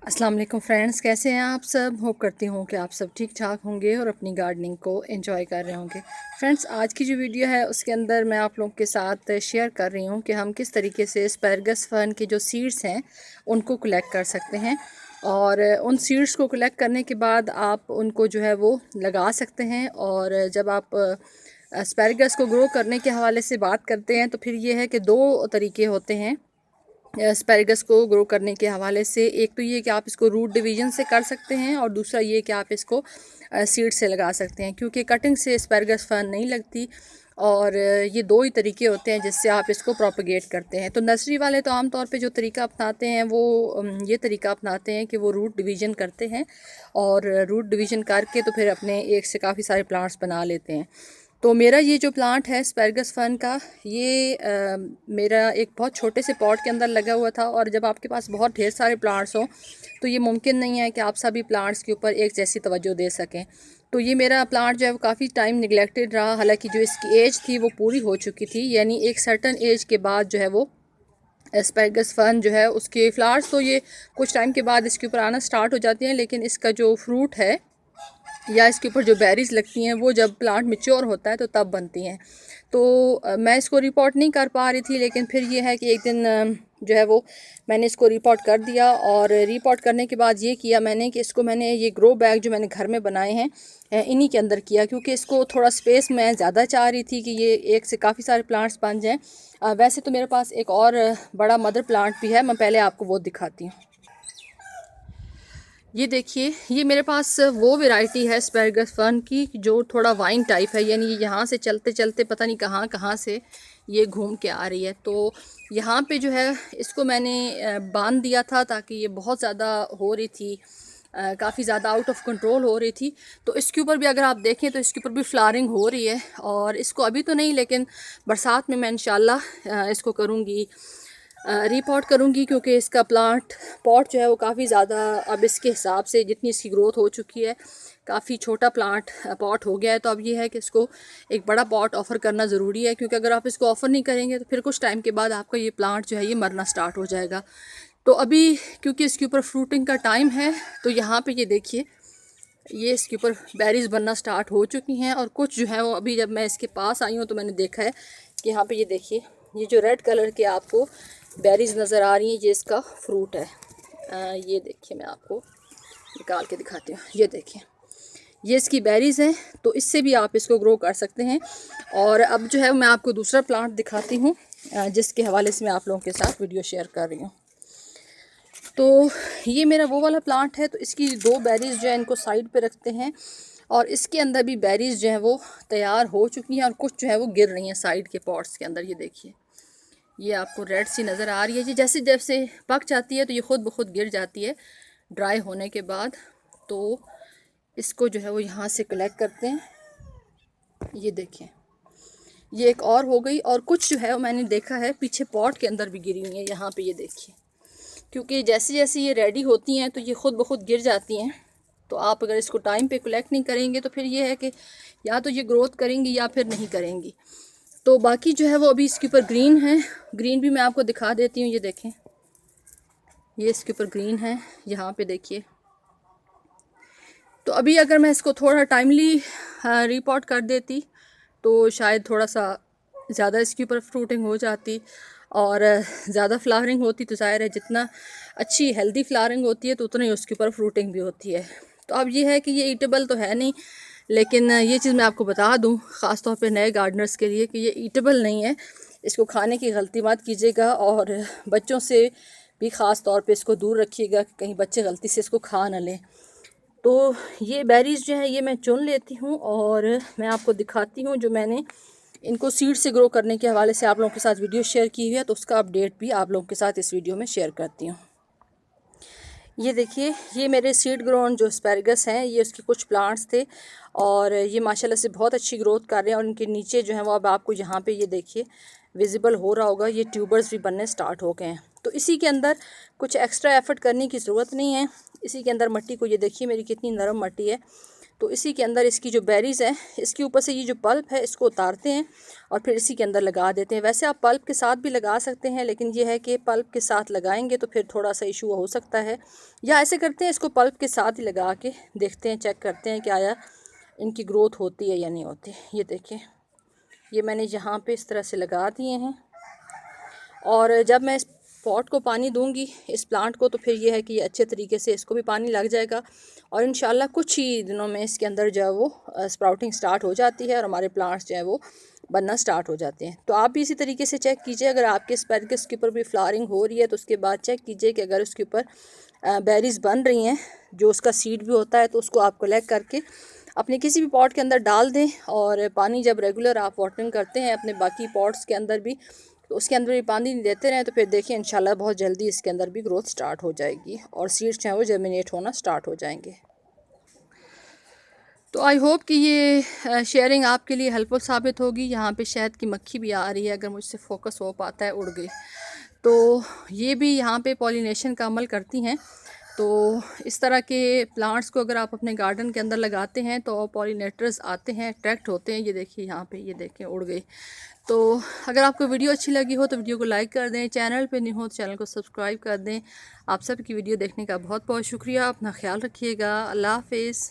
अस्सलाम वालेकुम फ्रेंड्स, कैसे हैं आप सब। होप करती हूँ कि आप सब ठीक ठाक होंगे और अपनी गार्डनिंग को एंजॉय कर रहे होंगे। फ्रेंड्स, आज की जो वीडियो है उसके अंदर मैं आप लोगों के साथ शेयर कर रही हूँ कि हम किस तरीके से एस्पैरगस फर्न के जो सीड्स हैं उनको कलेक्ट कर सकते हैं। और उन सीड्स को कलेक्ट करने के बाद आप उनको जो है वो लगा सकते हैं। और जब आप एस्पैरगस को ग्रो करने के हवाले से बात करते हैं तो फिर ये है कि दो तरीके होते हैं एस्पैरगस को ग्रो करने के हवाले से। एक तो ये कि आप इसको रूट डिवीजन से कर सकते हैं और दूसरा ये कि आप इसको सीड से लगा सकते हैं, क्योंकि कटिंग से एस्पैरगस फर्न नहीं लगती। और ये दो ही तरीके होते हैं जिससे आप इसको प्रोपगेट करते हैं। तो नर्सरी वाले तो आमतौर पे जो तरीका अपनाते हैं वो ये तरीका अपनाते हैं कि वो रूट डिवीजन करते हैं और रूट डिवीजन करके तो फिर अपने एक से काफ़ी सारे प्लांट्स बना लेते हैं। तो मेरा ये जो प्लांट है एस्पैरगस फर्न का, ये मेरा एक बहुत छोटे से पॉट के अंदर लगा हुआ था। और जब आपके पास बहुत ढेर सारे प्लांट्स हों तो ये मुमकिन नहीं है कि आप सभी प्लांट्स के ऊपर एक जैसी तवज्जो दे सकें। तो ये मेरा प्लांट जो है वो काफ़ी टाइम निगलेक्टेड रहा। हालांकि जो इसकी एज थी वो पूरी हो चुकी थी, यानी एक सर्टन एज के बाद जो है वो एस्पैरगस फर्न जो है उसके फ्लावर्स तो ये कुछ टाइम के बाद इसके ऊपर आना स्टार्ट हो जाते हैं, लेकिन इसका जो फ्रूट है या इसके ऊपर जो बेरीज लगती हैं वो जब प्लांट मैच्योर होता है तो तब बनती हैं। तो मैं इसको रिपोर्ट नहीं कर पा रही थी, लेकिन फिर ये है कि एक दिन जो है वो मैंने इसको रिपोर्ट कर दिया। और रिपोर्ट करने के बाद ये किया मैंने कि इसको मैंने ये ग्रो बैग जो मैंने घर में बनाए हैं इन्हीं के अंदर किया, क्योंकि इसको थोड़ा स्पेस मैं ज़्यादा चाह रही थी कि ये एक से काफ़ी सारे प्लांट्स बन जाएँ। वैसे तो मेरे पास एक और बड़ा मदर प्लांट भी है, मैं पहले आपको वो दिखाती हूँ। ये देखिए, ये मेरे पास वो वैरायटी है एस्पैरगस फर्न की जो थोड़ा वाइन टाइप है, यानी यहाँ से चलते चलते पता नहीं कहाँ कहाँ से ये घूम के आ रही है। तो यहाँ पे जो है इसको मैंने बांध दिया था ताकि ये बहुत ज़्यादा हो रही थी, काफ़ी ज़्यादा आउट ऑफ कंट्रोल हो रही थी। तो इसके ऊपर भी अगर आप देखें तो इसके ऊपर भी फ्लावरिंग हो रही है। और इसको अभी तो नहीं, लेकिन बरसात में मैं इंशाल्लाह इसको करूँगी, रिपोर्ट करूँगी, क्योंकि इसका प्लांट पॉट जो है वो काफ़ी ज़्यादा अब इसके हिसाब से जितनी इसकी ग्रोथ हो चुकी है, काफ़ी छोटा प्लांट पॉट हो गया है। तो अब ये है कि इसको एक बड़ा पॉट ऑफ़र करना ज़रूरी है, क्योंकि अगर आप इसको ऑफ़र नहीं करेंगे तो फिर कुछ टाइम के बाद आपका ये प्लांट जो है ये मरना स्टार्ट हो जाएगा। तो अभी क्योंकि इसके ऊपर फ्रूटिंग का टाइम है तो यहाँ पर ये देखिए, ये इसके ऊपर बेरीज बनना स्टार्ट हो चुकी हैं। और कुछ जो है वो अभी जब मैं इसके पास आई हूँ तो मैंने देखा है कि यहाँ पे ये देखिए, ये जो रेड कलर के आपको बेरीज नज़र आ रही हैं ये इसका फ्रूट है। ये देखिए, मैं आपको निकाल के दिखाती हूँ। ये देखिए, ये इसकी बेरीज़ हैं। तो इससे भी आप इसको ग्रो कर सकते हैं। और अब जो है मैं आपको दूसरा प्लांट दिखाती हूँ जिसके हवाले से मैं आप लोगों के साथ वीडियो शेयर कर रही हूँ। तो ये मेरा वो वाला प्लांट है। तो इसकी दो बेरीज़ जो है इनको साइड पे रखते हैं, और इसके अंदर भी बेरीज़ जो है वो तैयार हो चुकी हैं और कुछ जो है वो गिर रही हैं साइड के पॉट्स के अंदर। ये देखिए, ये आपको रेड सी नज़र आ रही है। ये जैसे जैसे पक जाती है तो ये ख़ुद ब खुद गिर जाती है ड्राई होने के बाद। तो इसको जो है वो यहाँ से कलेक्ट करते हैं। ये देखें, ये एक और हो गई। और कुछ जो है वो मैंने देखा है पीछे पॉट के अंदर भी गिरी हुई है। यहाँ पे ये देखिए, क्योंकि जैसे जैसे ये रेडी होती हैं तो ये ख़ुद ब खुद गिर जाती हैं। तो आप अगर इसको टाइम पे कलेक्ट नहीं करेंगे तो फिर ये है कि या तो ये ग्रोथ करेंगी या फिर नहीं करेंगी। तो बाकी जो है वो अभी इसके ऊपर ग्रीन है। ग्रीन भी मैं आपको दिखा देती हूँ। ये देखें, ये इसके ऊपर ग्रीन है, यहाँ पे देखिए। तो अभी अगर मैं इसको थोड़ा टाइमली रिपोर्ट कर देती तो शायद थोड़ा सा ज़्यादा इसके ऊपर फ्रूटिंग हो जाती और ज़्यादा फ्लावरिंग होती। तो ज़ाहिर है जितना अच्छी हेल्दी फ्लावरिंग होती है तो उतना ही उसके ऊपर फ्रूटिंग भी होती है। तो अब ये है कि ये ईटेबल तो है नहीं, लेकिन ये चीज़ मैं आपको बता दूं ख़ास तौर पे नए गार्डनर्स के लिए कि ये ईटेबल नहीं है। इसको खाने की गलती मत कीजिएगा, और बच्चों से भी ख़ास तौर पे इसको दूर रखिएगा कि कहीं बच्चे गलती से इसको खा ना लें। तो ये बेरीज़ जो है ये मैं चुन लेती हूँ और मैं आपको दिखाती हूँ। जो मैंने इनको सीड से ग्रो करने के हवाले से आप लोगों के साथ वीडियो शेयर की हुई है, तो उसका अपडेट भी आप लोगों के साथ इस वीडियो में शेयर करती हूँ। ये देखिए, ये मेरे सीड ग्रोन जो एस्पैरगस हैं ये उसके कुछ प्लांट्स थे और ये माशाल्लाह से बहुत अच्छी ग्रोथ कर रहे हैं। और इनके नीचे जो है वो अब आपको यहाँ पे ये देखिए विजिबल हो रहा होगा, ये ट्यूबर्स भी बनने स्टार्ट हो गए हैं। तो इसी के अंदर कुछ एक्स्ट्रा एफर्ट करने की ज़रूरत नहीं है। इसी के अंदर मट्टी को ये देखिए मेरी कितनी नरम मट्टी है, तो इसी के अंदर इसकी जो बेरीज़ हैं, इसके ऊपर से ये जो पल्प है इसको उतारते हैं और फिर इसी के अंदर लगा देते हैं। वैसे आप पल्प के साथ भी लगा सकते हैं, लेकिन ये है कि पल्प के साथ लगाएंगे तो फिर थोड़ा सा इशू हो सकता है। या ऐसे करते हैं, इसको पल्प के साथ ही लगा के देखते हैं, चेक करते हैं कि आया इनकी ग्रोथ होती है या नहीं होती। ये देखिए, ये मैंने यहाँ पे इस तरह से लगा दिए हैं। और जब मैं इस पॉट को पानी दूंगी इस प्लांट को, तो फिर ये है कि ये अच्छे तरीके से इसको भी पानी लग जाएगा और इंशाल्लाह कुछ ही दिनों में इसके अंदर जो है वो स्प्राउटिंग स्टार्ट हो जाती है और हमारे प्लांट्स जो है वो बनना स्टार्ट हो जाते हैं। तो आप भी इसी तरीके से चेक कीजिए, अगर आपके एस्पैरागस के ऊपर भी फ्लावरिंग हो रही है तो उसके बाद चेक कीजिए कि अगर उसके ऊपर बेरीज़ बन रही हैं, जो उसका सीड भी होता है, तो उसको आप कलेक्ट करके अपने किसी भी पॉट के अंदर डाल दें। और पानी जब रेगुलर आप वाटरिंग करते हैं अपने बाकी पॉट्स के अंदर भी, तो उसके अंदर भी पानी देते रहें, तो फिर देखिए इंशाल्लाह बहुत जल्दी इसके अंदर भी ग्रोथ स्टार्ट हो जाएगी और सीड्स जो हैं वो जर्मिनेट होना स्टार्ट हो जाएंगे। तो आई होप कि ये शेयरिंग आपके लिए हेल्पफुल साबित होगी। यहाँ पे शहद की मक्खी भी आ रही है, अगर मुझसे फोकस हो पाता है, उड़ गई। तो ये भी यहाँ पे पॉलिनेशन का अमल करती हैं। तो इस तरह के प्लांट्स को अगर आप अपने गार्डन के अंदर लगाते हैं तो पॉलिनेटर्स आते हैं, अट्रैक्ट होते हैं। ये देखिए यहाँ पे, ये देखें उड़ गई। तो अगर आपको वीडियो अच्छी लगी हो तो वीडियो को लाइक कर दें, चैनल पे नहीं हो तो चैनल को सब्सक्राइब कर दें। आप सबकी वीडियो देखने का बहुत बहुत शुक्रिया। अपना ख्याल रखिएगा। अल्लाह हाफिज़।